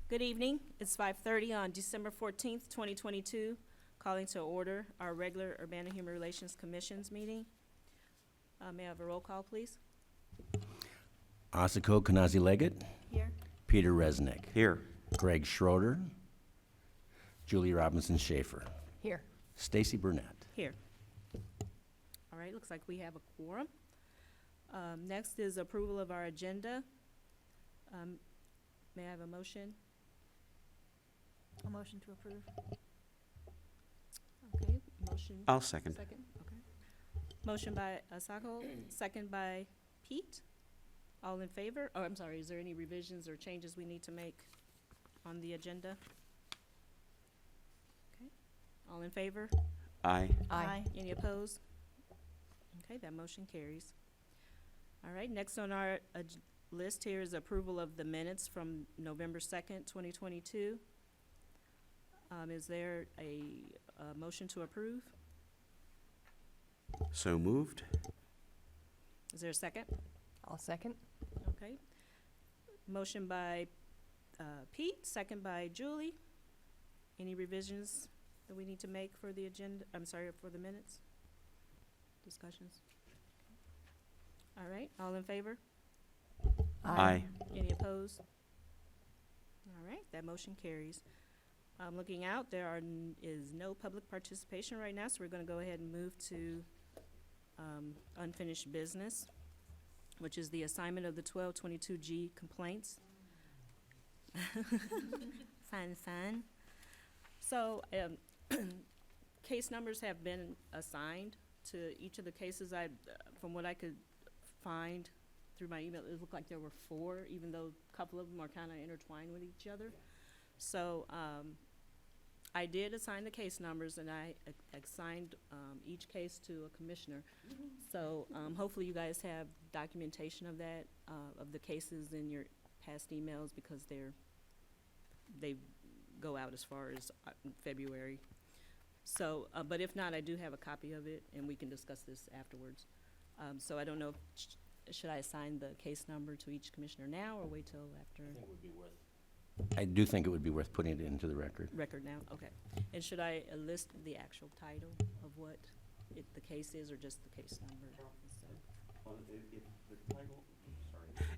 Good evening. It's 5:30 on December 14th, 2022. Calling to order our regular Urbana Human Relations Commission's meeting. May I have a roll call, please? Asako Kanazi Leggett, Here. Peter Resnick, Here. Greg Schroeder, Julie Robinson Schaefer, Here. Stacy Burnett. Here. All right, looks like we have a quorum. Next is approval of our agenda. May I have a motion? A motion to approve. Okay, motion. I'll second. Second, okay. Motion by Asako, second by Pete. All in favor? Oh, I'm sorry, is there any revisions or changes we need to make on the agenda? Okay, all in favor? Aye. Aye. Any opposed? Okay, that motion carries. All right, next on our list here is approval of the minutes from November 2nd, 2022. Is there a motion to approve? So moved. Is there a second? I'll second. Okay. Motion by Pete, second by Julie. Any revisions that we need to make for the agenda, I'm sorry, for the minutes? Discussions? All right, all in favor? Aye. Any opposed? All right, that motion carries. Looking out, there is no public participation right now, so we're gonna go ahead and move to unfinished business, which is the assignment of the 1222G complaints. Fine. So, case numbers have been assigned to each of the cases. From what I could find through my email, it looked like there were 4, even though a couple of them are kind of intertwined with each other. So, I did assign the case numbers, and I assigned each case to a commissioner. So hopefully you guys have documentation of that, of the cases in your past emails, because they go out as far as February. So, but if not, I do have a copy of it, and we can discuss this afterwards. So I don't know, should I assign the case number to each commissioner now, or wait till after? I do think it would be worth putting it into the record. Record now, okay. And should I list the actual title of what the case is, or just the case number?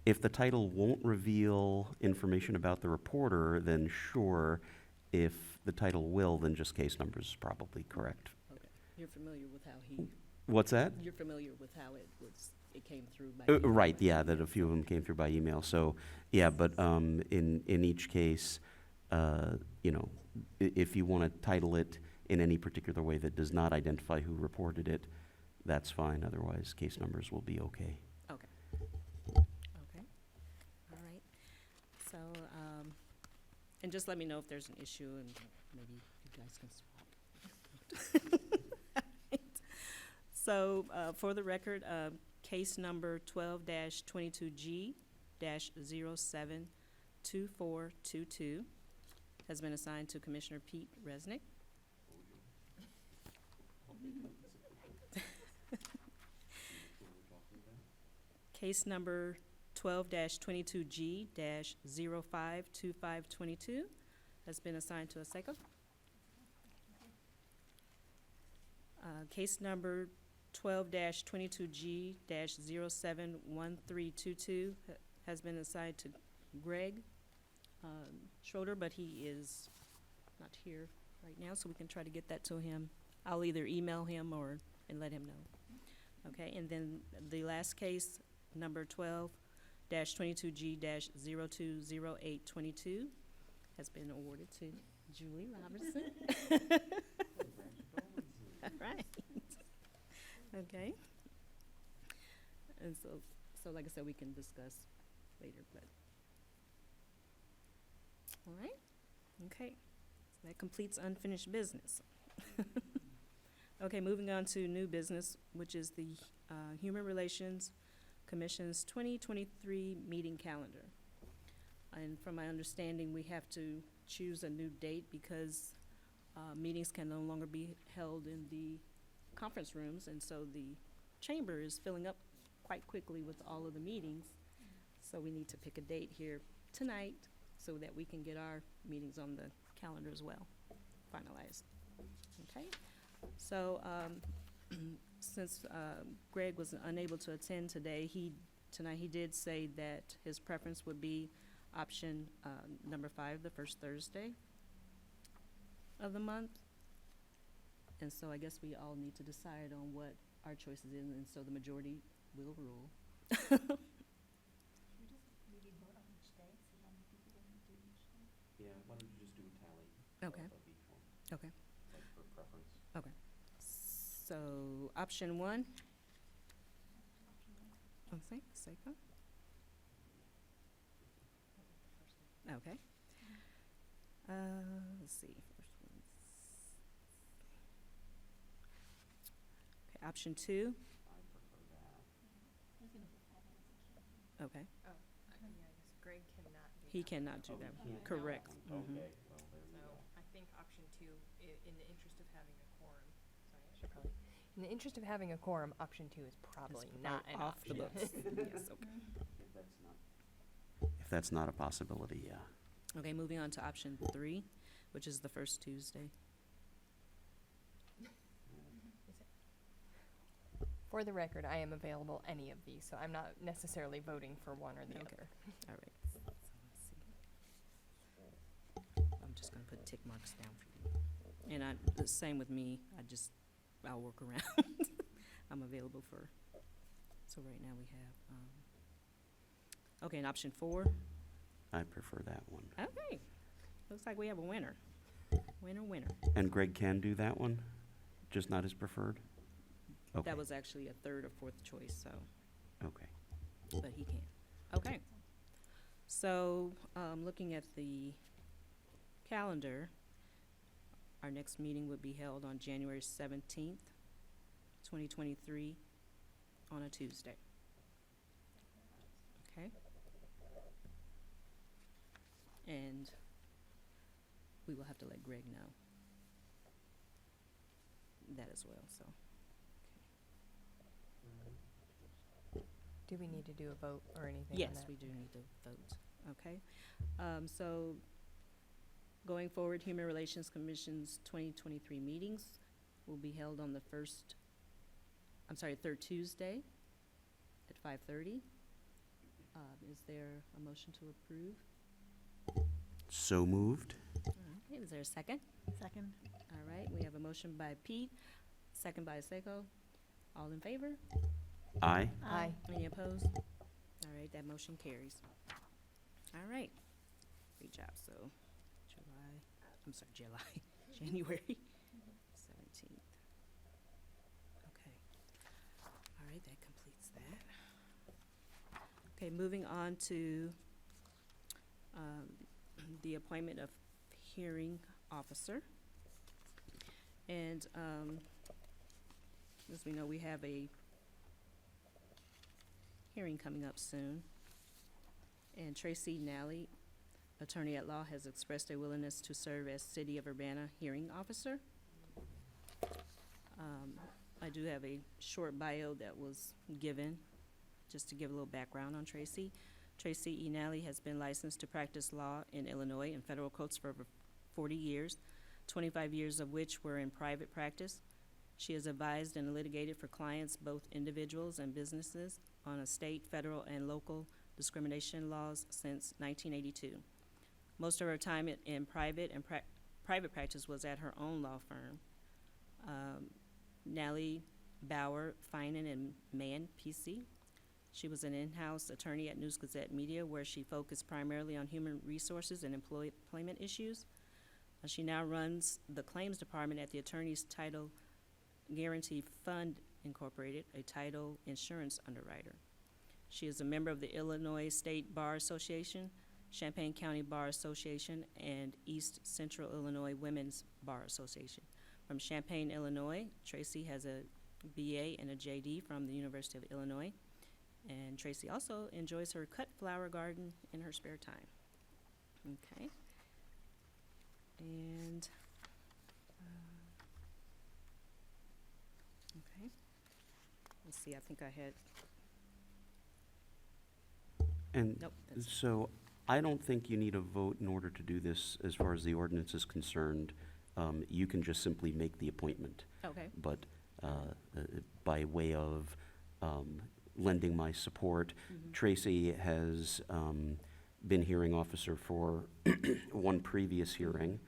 If the title won't reveal information about the reporter, then sure. If the title will, then just case numbers is probably correct. Okay, you're familiar with how What's that? you're familiar with how it came through by email? Right, yeah, that a few of them came through by email. So, yeah, but in each case, if you want to title it in any particular way that does not identify who reported it, that's fine. Otherwise, case numbers will be okay. Okay, all right. So, and just let me know if there's an issue, and maybe you guys can swap. So, for the record, case number 12-22G-072422 has been assigned to Commissioner Pete Resnick. Case number 12-22G-052522 has been assigned to Asako. Case number 12-22G-071322 has been assigned to Greg Schroeder, but he is not here right now, so we can try to get that to him. I'll either email him and let him know. Okay, and then the last case, number 12-22G-020822, has been awarded to Julie Robertson. All right. Okay. And so like I said, we can discuss later, but. All right. Okay. So that completes unfinished business. Okay, moving on to new business, which is the Human Relations Commission's 2023 meeting calendar. And from my understanding, we have to choose a new date because meetings can no longer be held in the conference rooms, and so the chamber is filling up quite quickly with all of the meetings. So we need to pick a date here tonight so that we can get our meetings on the calendar as well, finalized. Okay? So, since Greg was unable to attend today, tonight he did say that his preference would be option number 5, the first Thursday of the month. And so I guess we all need to decide on what our choices is, and so the majority will rule. Yeah, why don't you just do a tally Okay. of each one? Okay. Like for preference. So, option 1. Okay, Seiko. Okay. Let's see, first one. Okay, option 2. I prefer that. Okay, Oh, yeah, I guess Greg cannot do he that. cannot do Oh, that. you can't do Correct. that one. Mhm. Okay, well, there you So go. I think option 2, in the interest of having a quorum, sorry, I should probably, in the interest of having a quorum, option 2 is probably It's not an off the option. books. Yes, okay. If that's not a possibility, yeah. Okay, moving on to option 3, which is the first Tuesday. For the record, I am available any of these, so I'm not necessarily voting for one or the Okay. other. All right. So let's see. I'm just gonna put tick marks down for you. And the same with me, I'll work around. I'm available for, so right now we have, okay, and option 4. I prefer that one. Okay, looks like we have a winner. Winner. And Greg can do that one, just not his preferred? Okay, That was actually a third or fourth choice, so, okay. but he can. Okay. So, looking at the calendar, our next meeting would be held on January 17th, 2023, on a Tuesday. Okay? And we will have to let Greg know that as well, so. Do we need to do a vote or anything on Yes, that? we do need to vote, okay? So, going forward, Human Relations Commission's 2023 meetings will be held on the third Tuesday at 5:30. Is there a motion to approve? So moved? All right, is there a second? Second. All right, we have a motion by Pete, second by Seiko. All in favor? Aye. Aye. Any opposed? All right, that motion carries. All right, great job. So, January 17th. Okay. All right, that completes that. Okay, moving on to the appointment of hearing officer. And as we know, we have a hearing coming up soon. And Tracy Nally, attorney at law, has expressed a willingness to serve as City of Urbana hearing officer. I do have a short bio that was given, just to give a little background on Tracy. Tracy E. Nally has been licensed to practice law in Illinois in federal courts for over 40 years, 25 years of which were in private practice. She has advised and litigated for clients, both individuals and businesses, on a state, federal, and local discrimination laws since 1982. Most of her time in private practice was at her own law firm, Nally, Bauer, Finan, and Mann, PC. She was an in-house attorney at News Gazette Media, where she focused primarily on human resources and employment issues. She now runs the claims department at the Attorney's Title Guarantee Fund Incorporated, a title insurance underwriter. She is a member of the Illinois State Bar Association, Champaign County Bar Association, and East Central Illinois Women's Bar Association. From Champaign, Illinois, Tracy has a BA and a JD from the University of Illinois. And Tracy also enjoys her cut flower garden in her spare time. Okay. And, okay. Let's see, I think I had, And nope, that's, so I don't think you need a vote in order to do this as far as the ordinance is concerned. You can just simply make the appointment. Okay, But by way of lending my support, Tracy has been hearing officer for one previous hearing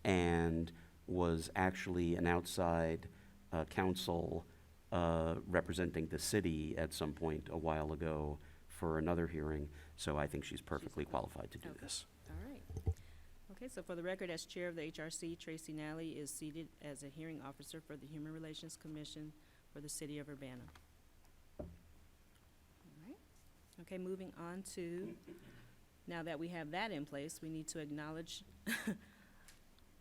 and was actually an outside counsel representing the city at some point a while ago for another hearing, so I think she's perfectly qualified to do Okay. this. all right. Okay, so for the record, as chair of the HRC, Tracy Nally is seated as a hearing officer for the Human Relations Commission for the city of Urbana. All right. Okay, moving on to, now that we have that in place, we need to acknowledge,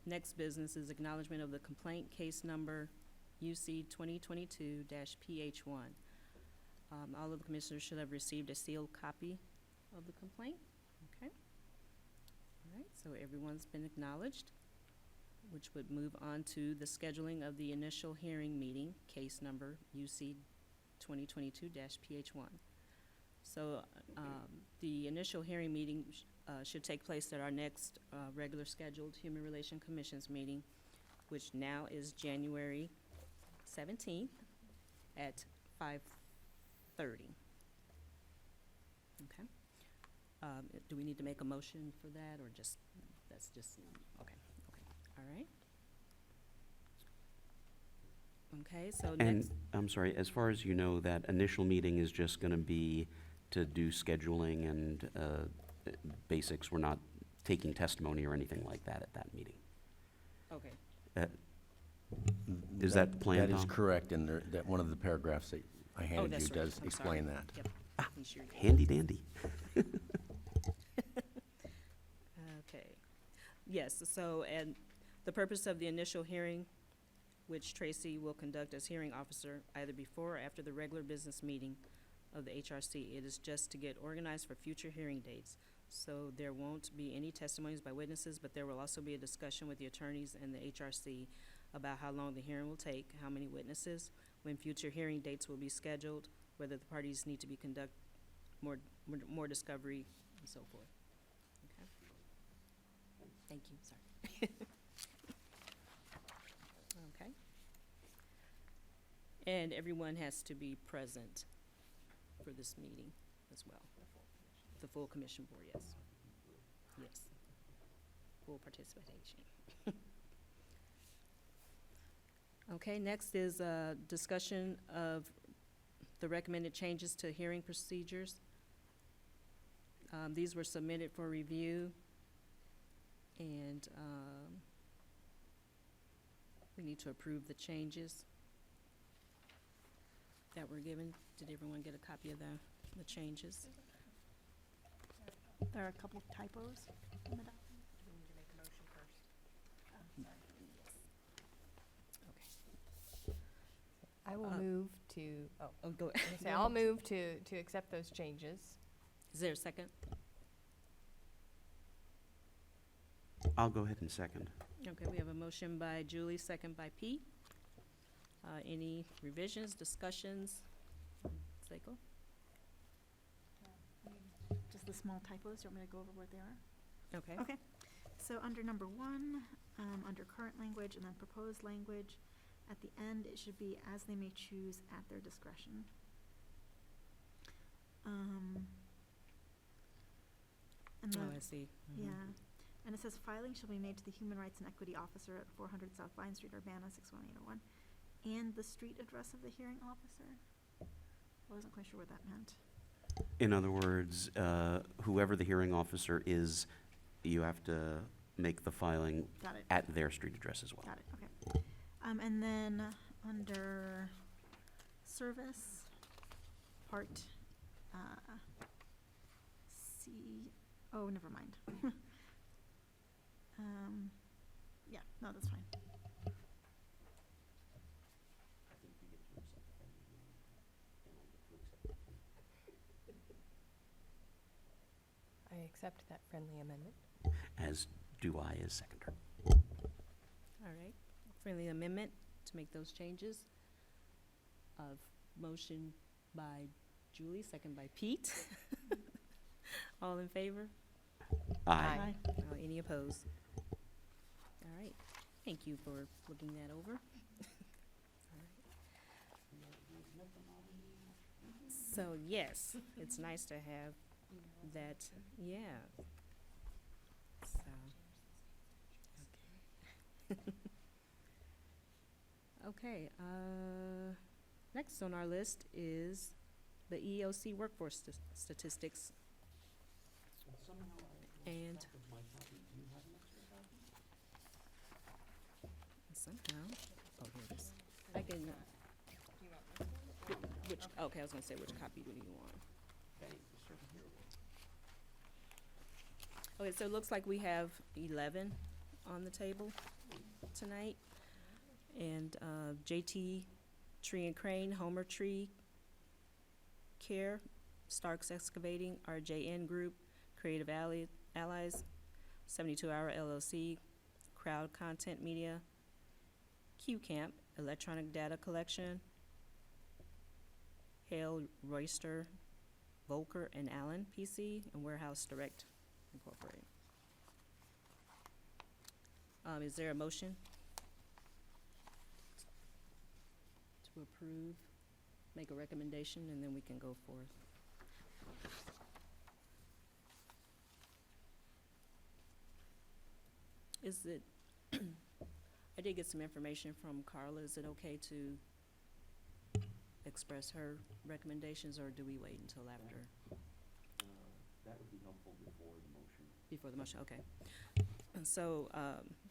next business is acknowledgement of the complaint case number UC 2022-PH1. All of the commissioners should have received a sealed copy of the complaint. Okay. All right, so everyone's been acknowledged, which would move on to the scheduling of the initial hearing meeting, case number UC 2022-PH1. So the initial hearing meeting should take place at our next regular scheduled Human Relation Commissions meeting, which now is January 17th at 5:30. Okay. Do we need to make a motion for that, or just, that's just, okay, all right. Okay, so And, next, I'm sorry, as far as you know, that initial meeting is just going to be to do scheduling and basics. We're not taking testimony or anything like that at that meeting. okay, Is that the plan, That is Tom? correct, and that one of the paragraphs that I handed that's you right. does I'm explain sorry. that. Yep. I'm sure you did. Handy dandy. Okay. Yes, so, and the purpose of the initial hearing, which Tracy will conduct as hearing officer either before or after the regular business meeting of the HRC, it is just to get organized for future hearing dates. So there won't be any testimonies by witnesses, but there will also be a discussion with the attorneys and the HRC about how long the hearing will take, how many witnesses, when future hearing dates will be scheduled, whether the parties need to be conduct more discovery, and so forth. Okay. Thank you, sorry. Okay. And everyone has to be present for this meeting as well. The full commission board, yes. Yes. Full participation. Okay, next is a discussion of the recommended changes to hearing procedures. These were submitted for review, and we need to approve the changes that were given. Did everyone get a copy of the changes? There are a couple typos in the document. Do we need to make a motion first? Okay. I will move to, Oh, go I was gonna say, I'll move to accept those changes. Is there a second? I'll go ahead and second. Okay, we have a motion by Julie, second by Pete. Any revisions, discussions? Seiko? Just the small typos, do you want me to go over what they are? Okay. Okay, so under number 1, under current language and then proposed language, at the end, it should be as they may choose at their discretion. And Oh, then, I see. Mhm. yeah, and it says filing shall be made to the Human Rights and Equity Officer at 400 South Vine Street, Urbana, 61801, and the street address of the hearing officer. I wasn't quite sure what that meant. In other words, whoever the hearing officer is, you have to make the filing Got it. at their street address as well. Got it, okay. And then under service, part C, oh, never mind. Yeah, no, that's fine. I accept that friendly amendment. As do I as seconder. All right. Friendly amendment to make those changes. Of motion by Julie, second by Pete. All in favor? Aye. Any opposed? All right, thank you for looking that over. So, yes, it's nice to have that, yeah. So, okay. Okay, next on our list is the EOC workforce statistics. And somehow, oh, here it is. I can, which, okay, I was gonna say, which copy do you want? Okay, so it looks like we have 11 on the table tonight. And JT Tree and Crane, Homer Tree Care, Starks Excavating, RJN Group, Creative Allies, 72 Hour LLC, Crowd Content Media, Q Camp, Electronic Data Collection, Hale Royster, Volker and Allen PC, and Warehouse Direct Incorporated. Is there a motion to approve, make a recommendation, and then we can go forth? Is it, I did get some information from Carla. Is it okay to express her recommendations, or do we wait until after? That would be helpful before the motion. Before the motion, okay. And so,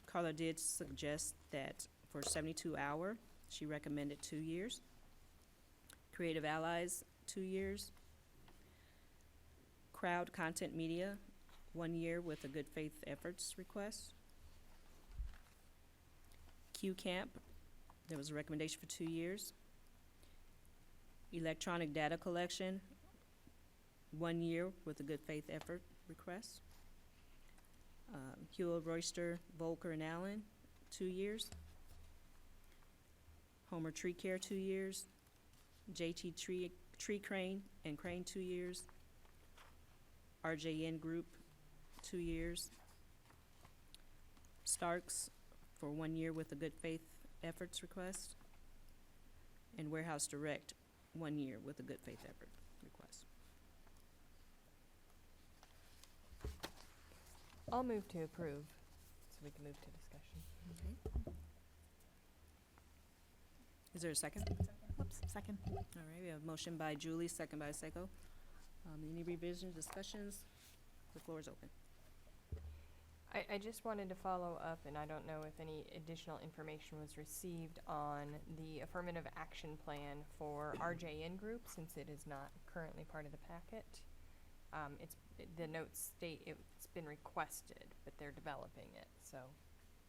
Carla did suggest that for 72 hour, she recommended 2 years. Creative Allies, 2 years. Crowd Content Media, 1 year with a good faith efforts request. Q Camp, there was a recommendation for 2 years. Electronic Data Collection, 1 year with a good faith effort request. Hewlett Royster, Volker and Allen, 2 years. Homer Tree Care, 2 years. JT Tree Crane and Crane, 2 years. RJN Group, 2 years. Starks for 1 year with a good faith efforts request. And Warehouse Direct, 1 year with a good faith effort request. I'll move to approve, so we can move to discussion. Okay. Is there a second? Whoops, second. All right, we have a motion by Julie, second by Seiko. Any revisions, discussions? The floor is open. I just wanted to follow up, and I don't know if any additional information was received on the affirmative action plan for RJN Group, since it is not currently part of the packet. The notes state it's been requested, but they're developing it, so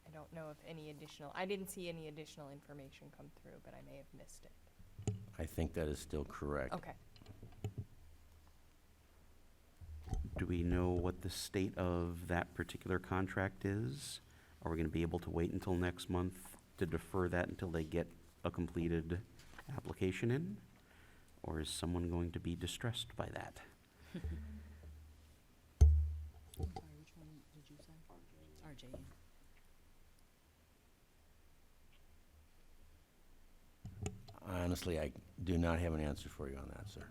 I don't know if any additional, I didn't see any additional information come through, but I may have missed it. I think that is still correct. Okay. Do we know what the state of that particular contract is? Are we going to be able to wait until next month to defer that until they get a completed application in? Or is someone going to be distressed by that? I'm sorry, which one did you say? RJN. Honestly, I do not have an answer for you on that, sir.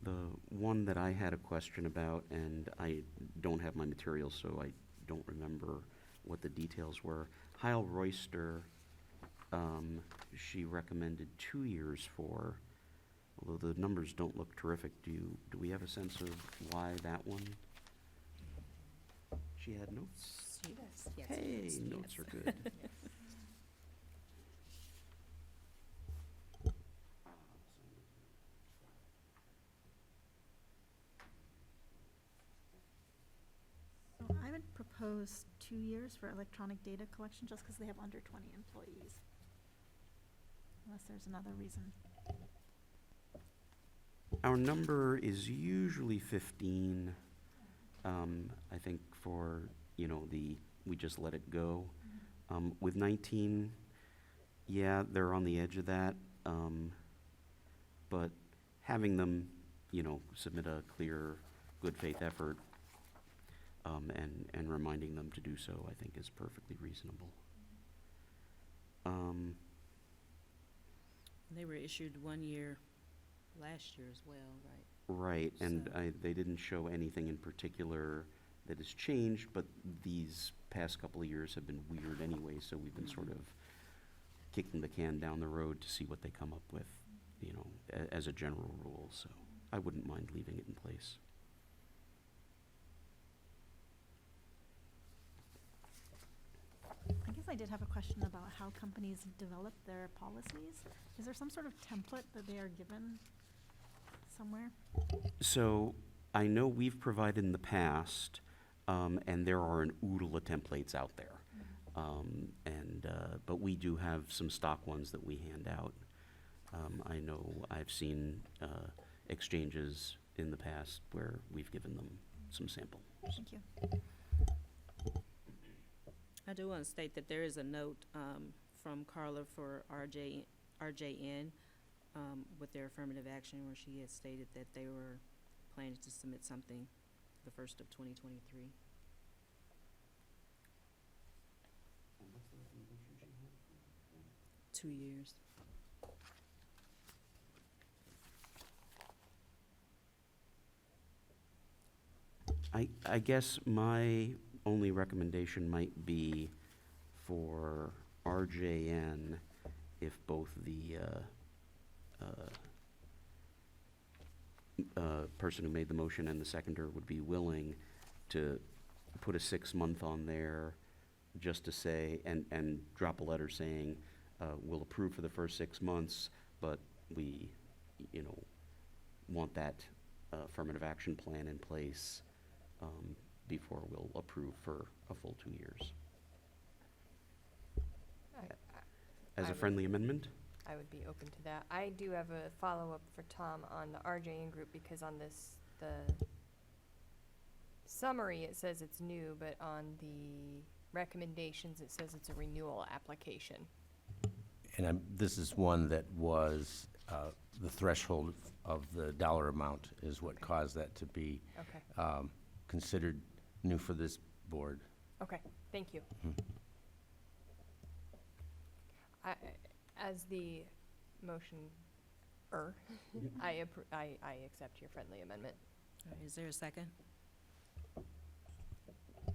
The one that I had a question about, and I don't have my materials, so I don't remember what the details were. Heil Royster, she recommended 2 years for, although the numbers don't look terrific. Do we have a sense of why that one? She had notes? Yes, yes, Hey, yes, notes yes. are good. So I would propose 2 years for electronic data collection, just because they have under 20 employees. Unless there's another reason. Our number is usually 15. I think for, we just let it go. With 19, yeah, they're on the edge of that. But having them submit a clear, good faith effort, and reminding them to do so, I think is perfectly reasonable. They were issued 1 year last year as well, right? Right, and So- they didn't show anything in particular that has changed, but these past couple of years have been weird anyway, so we've been sort of kicking the can down the road to see what they come up with, as a general rule, so I wouldn't mind leaving it in place. I guess I did have a question about how companies develop their policies. Is there some sort of template that they are given somewhere? So I know we've provided in the past, and there are an oodle of templates out there. But we do have some stock ones that we hand out. I know I've seen exchanges in the past where we've given them some samples. Thank you. I do want to state that there is a note from Carla for RJN with their affirmative action where she had stated that they were planning to submit something the 1st of 2023. What's the recommendation she had? 2 years. I guess my only recommendation might be for RJN, if both the person who made the motion and the seconder would be willing to put a 6-month on there, just to say, and drop a letter saying, we'll approve for the first 6 months, but we, want that affirmative action plan in place before we'll approve for a full 2 years. As I a would- friendly amendment? I would be open to that. I do have a follow-up for Tom on the RJN group, because on the summary, it says it's new, but on the recommendations, it says it's a renewal application. And this is one that was, the threshold of the dollar amount is what caused that to be Okay, considered new for this board. okay, thank you. Mhm. As the motioner, I accept your friendly amendment. All right, is there a second?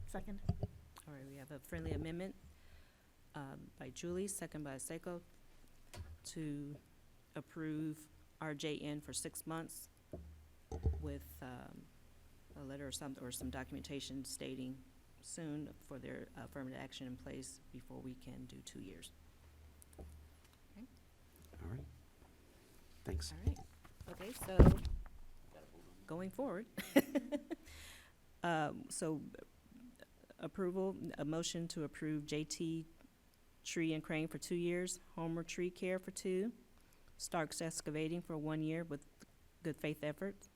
Second. All right, we have a friendly amendment by Julie, second by Seiko, to approve RJN for 6 months with a letter or some documentation stating soon for their affirmative action in place before we can do 2 years. All right. Thanks. All right, okay, so, going forward. So, approval, a motion to approve JT Tree and Crane for 2 years, Homer Tree Care for 2, Starks Excavating for 1 year with good faith efforts,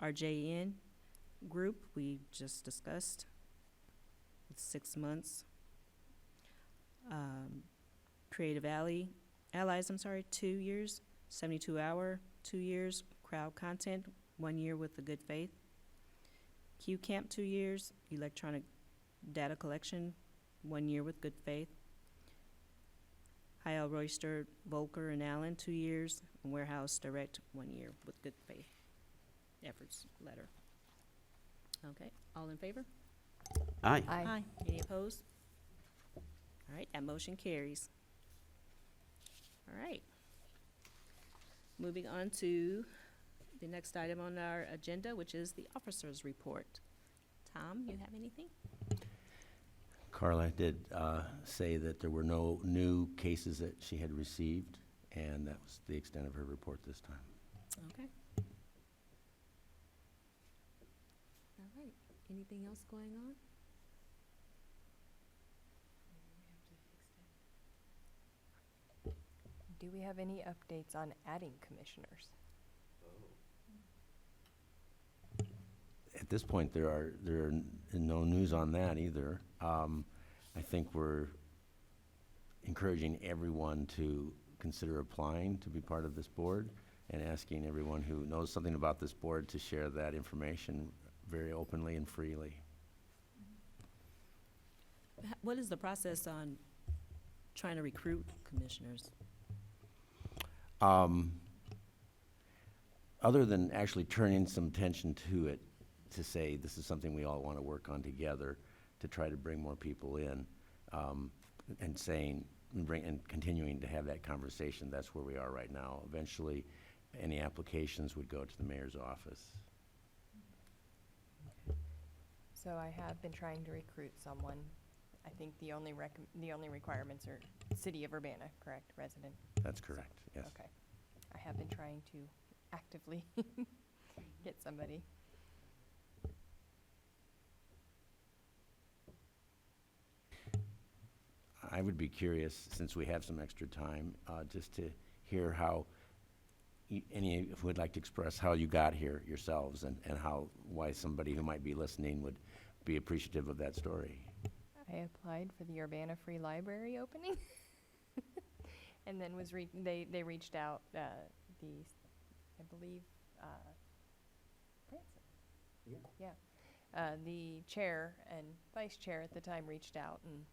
RJN Group, we just discussed, with 6 months. Creative Allies, 2 years, 72-hour, 2 years, Crowd Content, 1 year with the good faith. Q Camp, 2 years, Electronic Data Collection, 1 year with good faith. Hyle Royster, Volker, and Allen, 2 years, and Warehouse Direct, 1 year with good faith efforts letter. Okay, all in favor? Aye. Aye. Any opposed? All right, that motion carries. All right. Moving on to the next item on our agenda, which is the officer's report. Tom, you have anything? Carla did say that there were no new cases that she had received, and that was the extent of her report this time. Okay. All right, anything else going on? Do we have any updates on adding commissioners? At this point, there are no news on that either. I think we're encouraging everyone to consider applying to be part of this board, and asking everyone who knows something about this board to share that information very openly and freely. What is the process on trying to recruit commissioners? Other than actually turning some attention to it, to say this is something we all want to work on together, to try to bring more people in, and saying, and continuing to have that conversation, that's where we are right now. Eventually, any applications would go to the mayor's office. So I have been trying to recruit someone. I think the only requirements are City of Urbana, correct, resident? That's correct, yes. Okay. I have been trying to actively get somebody. I would be curious, since we have some extra time, just to hear how, any, if would like to express how you got here yourselves, and why somebody who might be listening would be appreciative of that story. I applied for the Urbana Free Library opening. And then they reached out, I believe, Branson. Yeah. The chair and vice chair at the time reached out and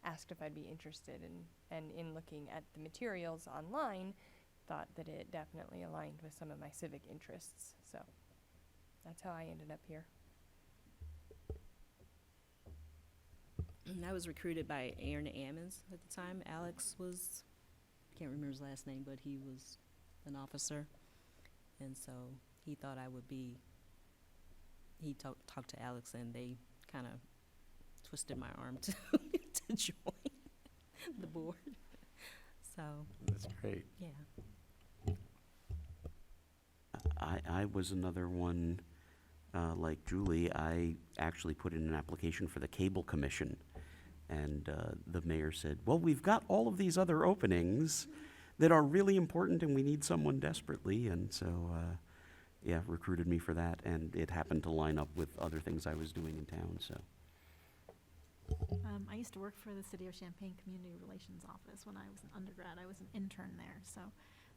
asked if I'd be interested, and in looking at the materials online, thought that it definitely aligned with some of my civic interests. So that's how I ended up here. And I was recruited by Aaron Ammons at the time. Alex was, can't remember his last name, but he was an officer. And so he thought I would be, he talked to Alex, and they kind of twisted my arm to join the board. So, That's great. yeah. I was another one, like Julie. I actually put in an application for the Cable Commission, and the mayor said, well, we've got all of these other openings that are really important, and we need someone desperately, and so, yeah, recruited me for that, and it happened to line up with other things I was doing in town, so. I used to work for the City of Champaign Community Relations Office when I was an undergrad. I was an intern there, so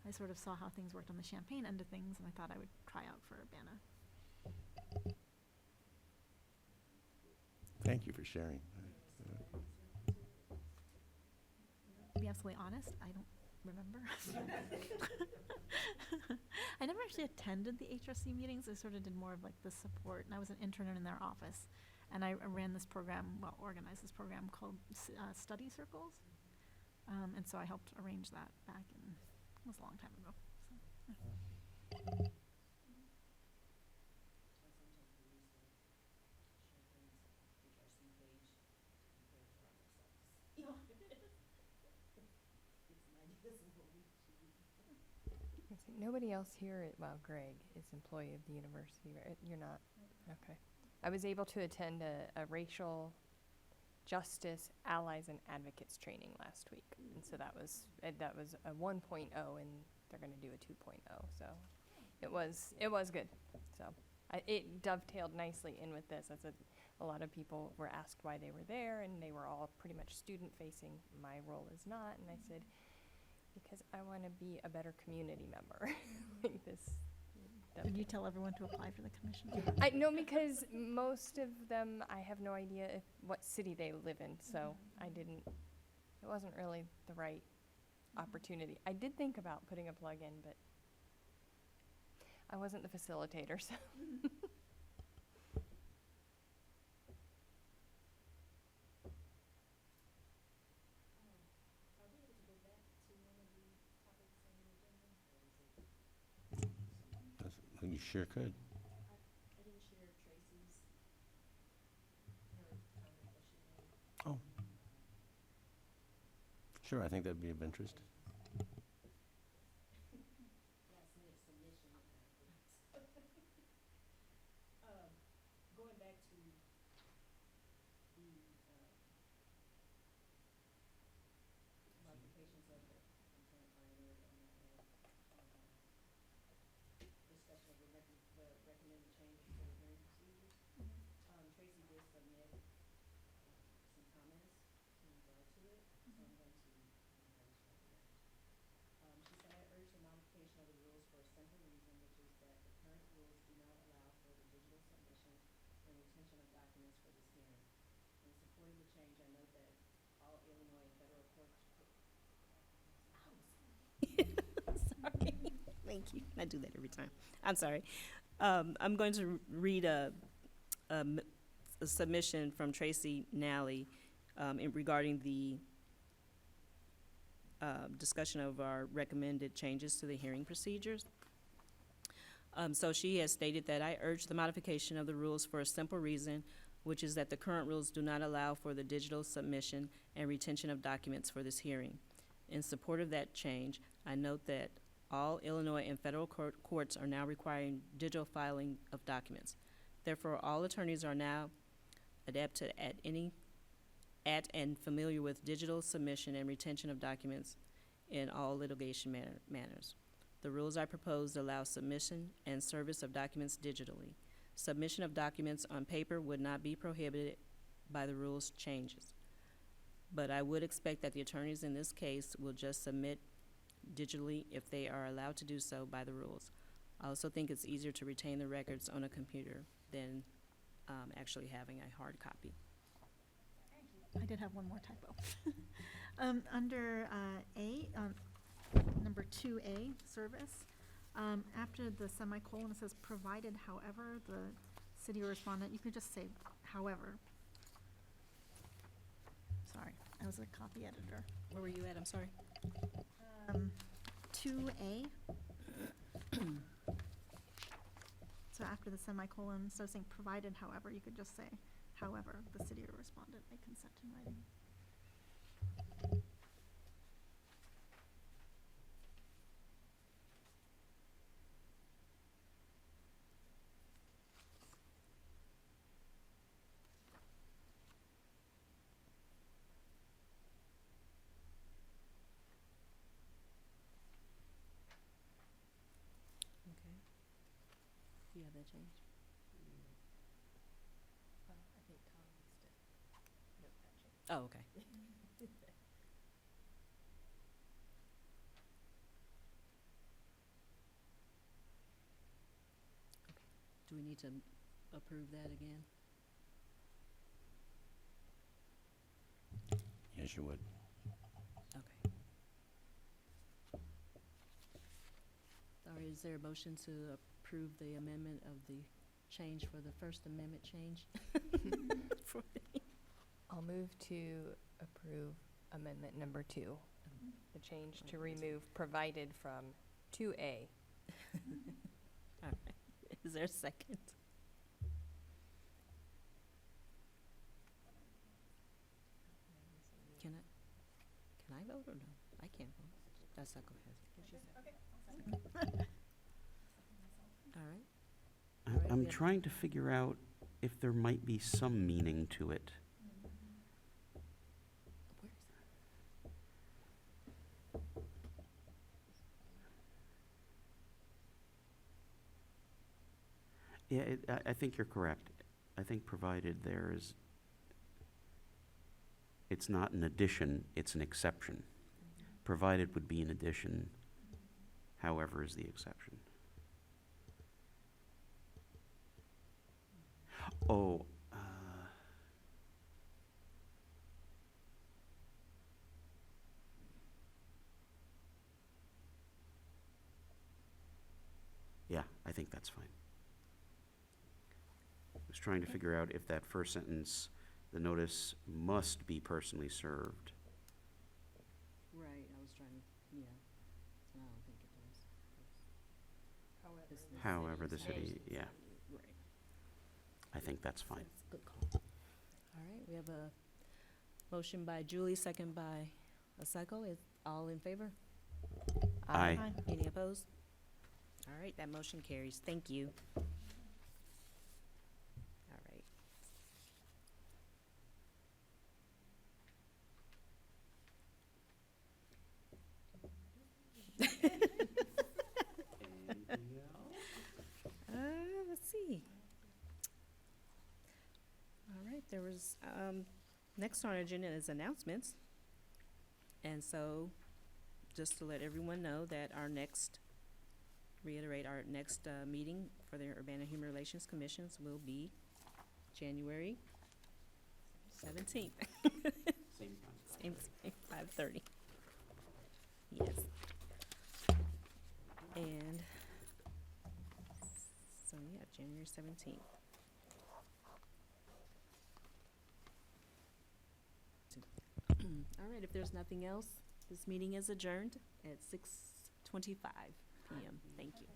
I sort of saw how things worked on the Champaign end of things, and I thought I would try out for Urbana. Thank you for sharing. To be absolutely honest, I don't remember. I never actually attended the HRC meetings. I sort of did more of like the support, and I was an intern in their office. And I ran this program, organized this program called Study Circles. And so I helped arrange that back in, it was a long time ago. So, yeah. Nobody else here, well, Greg is employee of the university, right? You're not? Okay. I was able to attend a racial justice allies and advocates training last week. And so that was a 1.0, and they're going to do a 2.0. So it was good. So it dovetailed nicely in with this. A lot of people were asked why they were there, and they were all pretty much student facing. My role is not. And I said, because I want to be a better community member. Like this. Would you tell everyone to apply for the commission? I know, because most of them, I have no idea what city they live in, so it wasn't really the right opportunity. I did think about putting a plug in, but I wasn't the facilitator, so. You sure could. Oh. Sure, I think that'd be of interest. Going back to the modifications of the complaint writer and discussion of the recommended changes for the hearing procedures. Tracy did submit some comments in regard to it, so I'm going to have this read. change, I note that all Illinois and federal courts. Sorry, thank you. I do that every time. I'm sorry. I'm going to read a submission from Tracy Nally regarding the discussion of our recommended changes to the hearing procedures. So she has stated that I urge the modification of the rules for a simple reason, which is that the current rules do not allow for the digital submission and retention of documents for this hearing. In support of that change, I note that all Illinois and federal courts are now requiring digital filing of documents. Therefore, all attorneys are now adept at and familiar with digital submission and retention of documents in all litigation manners. The rules I proposed allow submission and service of documents digitally. Submission of documents on paper would not be prohibited by the rules changes. But I would expect that the attorneys in this case will just submit digitally if they are allowed to do so by the rules. I also think it's easier to retain the records on a computer than actually having a hard copy. I did have one more typo. Under A, number 2A, service, after the semicolon, it says provided however the city or respondent, you could just say however. Sorry, I was a copy editor. Where were you at? I'm sorry. 2A. So after the semicolon, instead of saying provided however, you could just say however the city or respondent may consent in writing. Okay. Do you have that change? I think Tom needs to note that change. Oh, okay. Do we need to approve that again? Yes, you would. Okay. All right, is there a motion to approve the amendment of the change for the First Amendment change? For the- I'll move to approve amendment number 2, the change to remove provided from 2A. All right. Is there a second? Can I vote or no? I can't vote. That's not go ahead. All right. All right, I'm yeah. trying to figure out if there might be some meaning to it. Where is Yeah, I think you're correct. I think provided there is, it's not an addition, it's an exception. Provided would be an addition, however is the exception. Oh, yeah, I think that's fine. I was trying to figure out if that first sentence, the notice must be personally served. Right, I was trying to, yeah. And I don't think it does. However, the city, yeah, Right. I think that's fine. That's a good call. All right, we have a motion by Julie, second by Asako. Is all in favor? Aye. Any opposed? All right, that motion carries. Thank you. All right. Let's see. All right, there was, next on our agenda is announcements. And so, just to let everyone know that our next, reiterate, our next meeting for the Urbana Human Relations Commissions will be January 17th, Same time. same 5:30. Yes. And, so yeah, January 17th. All right, if there's nothing else, this meeting is adjourned at 6:25 PM. Thank you.